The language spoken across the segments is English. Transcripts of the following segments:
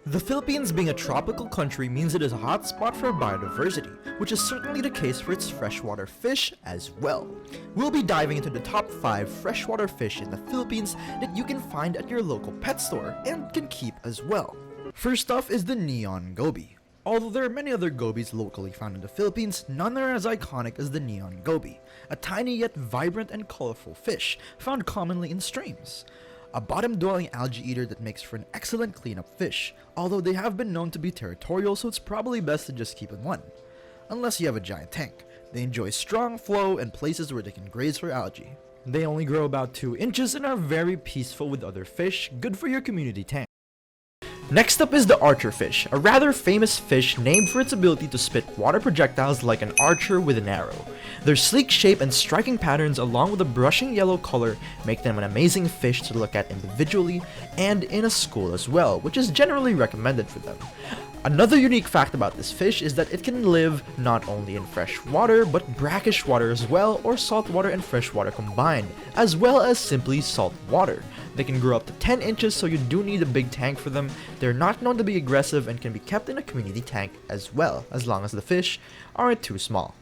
The Philippines being a tropical country means it is a hotspot for biodiversity, which is certainly the case for its freshwater fish as well. We'll be diving into the top 5 freshwater fish in the Philippines that you can find at your local pet store and can keep as well. First off is the neon goby. Although there are many other gobies locally found in the Philippines, none are as iconic as the neon goby, a tiny yet vibrant and colorful fish found commonly in streams. A bottom-dwelling algae eater that makes for an excellent cleanup fish, although they have been known to be territorial, so it's probably best to just keep in one. Unless you have a giant tank. They enjoy strong flow and places where they can graze for algae. They only grow about 2 inches and are very peaceful with other fish, good for your community tank. Next up is the archer fish, a rather famous fish named for its ability to spit water projectiles like an archer with an arrow. Their sleek shape and striking patterns along with a brushing yellow color make them an amazing fish to look at individually and in a school as well, which is generally recommended for them. Another unique fact about this fish is that it can live not only in fresh water, but brackish water as well, or salt water and fresh water combined, as well as simply salt water. They can grow up to 10 inches, so you do need a big tank for them. They're not known to be aggressive and can be kept in a community tank as well, as long as the fish aren't too small.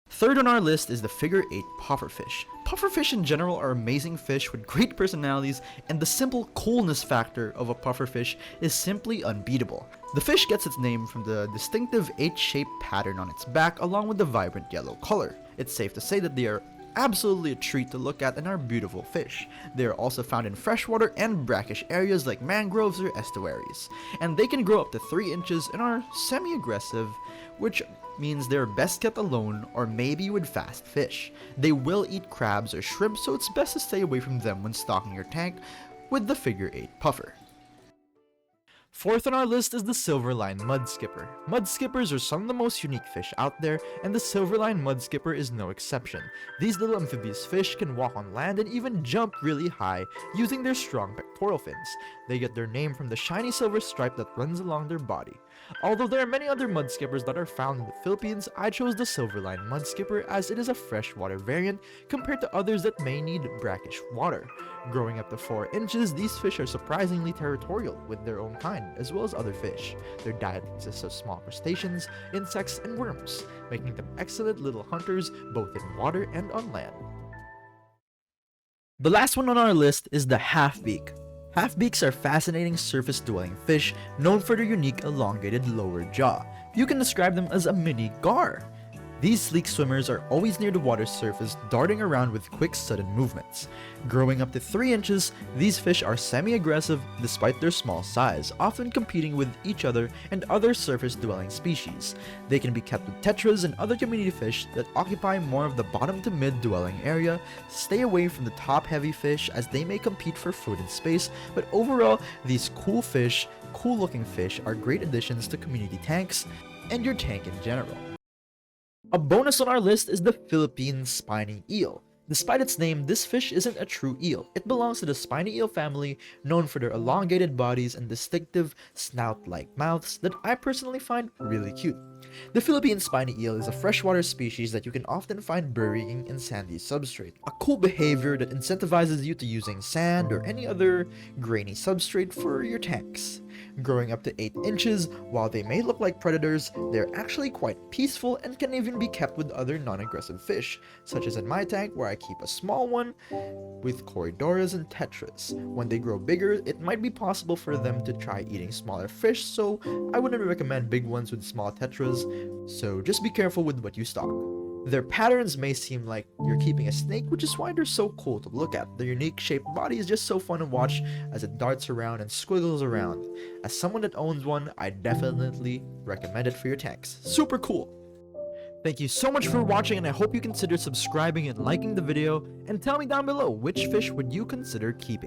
Third on our list is the figure 8 pufferfish. Pufferfish in general are amazing fish with great personalities, and the simple coolness factor of a pufferfish is simply unbeatable. The fish gets its name from the distinctive 8-shaped pattern on its back along with the vibrant yellow color. It's safe to say that they are absolutely a treat to look at and are beautiful fish. They are also found in freshwater and brackish areas like mangroves or estuaries, and they can grow up to 3 inches and are semi-aggressive, which means they're best kept alone or maybe with fast fish. They will eat crabs or shrimp, so it's best to stay away from them when stocking your tank with the figure 8 puffer. Fourth on our list is the silverline mudskipper. Mudskippers are some of the most unique fish out there, and the silverline mudskipper is no exception. These little amphibious fish can walk on land and even jump really high using their strong pectoral fins. They get their name from the shiny silver stripe that runs along their body. Although there are many other mudskippers that are found in the Philippines, I chose the silverline mudskipper as it is a freshwater variant compared to others that may need brackish water. Growing up to 4 inches, these fish are surprisingly territorial with their own kind, as well as other fish. Their diet consists of small crustaceans, insects, and worms, making them excellent little hunters both in water and on land. The last one on our list is the half-beak. Half-beaks are fascinating surface-dwelling fish known for their unique elongated lower jaw. You can describe them as a mini gar. These sleek swimmers are always near the water's surface, darting around with quick, sudden movements. Growing up to 3 inches, these fish are semi-aggressive despite their small size, often competing with each other and other surface-dwelling species. They can be kept with tetras and other community fish that occupy more of the bottom to mid-dwelling area. Stay away from the top-heavy fish as they may compete for food and space, but overall, these cool-looking fish are great additions to community tanks and your tank in general. A bonus on our list is the Philippine spiny eel. Despite its name, this fish isn't a true eel. It belongs to the spiny eel family, known for their elongated bodies and distinctive snout-like mouths that I personally find really cute. The Philippine spiny eel is a freshwater species that you can often find burying in sandy substrate, a cool behavior that incentivizes you to using sand or any other grainy substrate for your tanks. Growing up to 8 inches, while they may look like predators, they're actually quite peaceful and can even be kept with other non-aggressive fish, such as in my tank where I keep a small one with corydoras and tetras. When they grow bigger, it might be possible for them to try eating smaller fish, so I wouldn't recommend big ones with small tetras, so just be careful with what you stock. Their patterns may seem like you're keeping a snake, which is why they're so cool to look at. Their unique shaped body is just so fun to watch as it darts around and squiggles around. As someone that owns one, I definitely recommend it for your tanks. Super cool! Thank you so much for watching, and I hope you consider subscribing and liking the video, and tell me down below which fish would you consider keeping.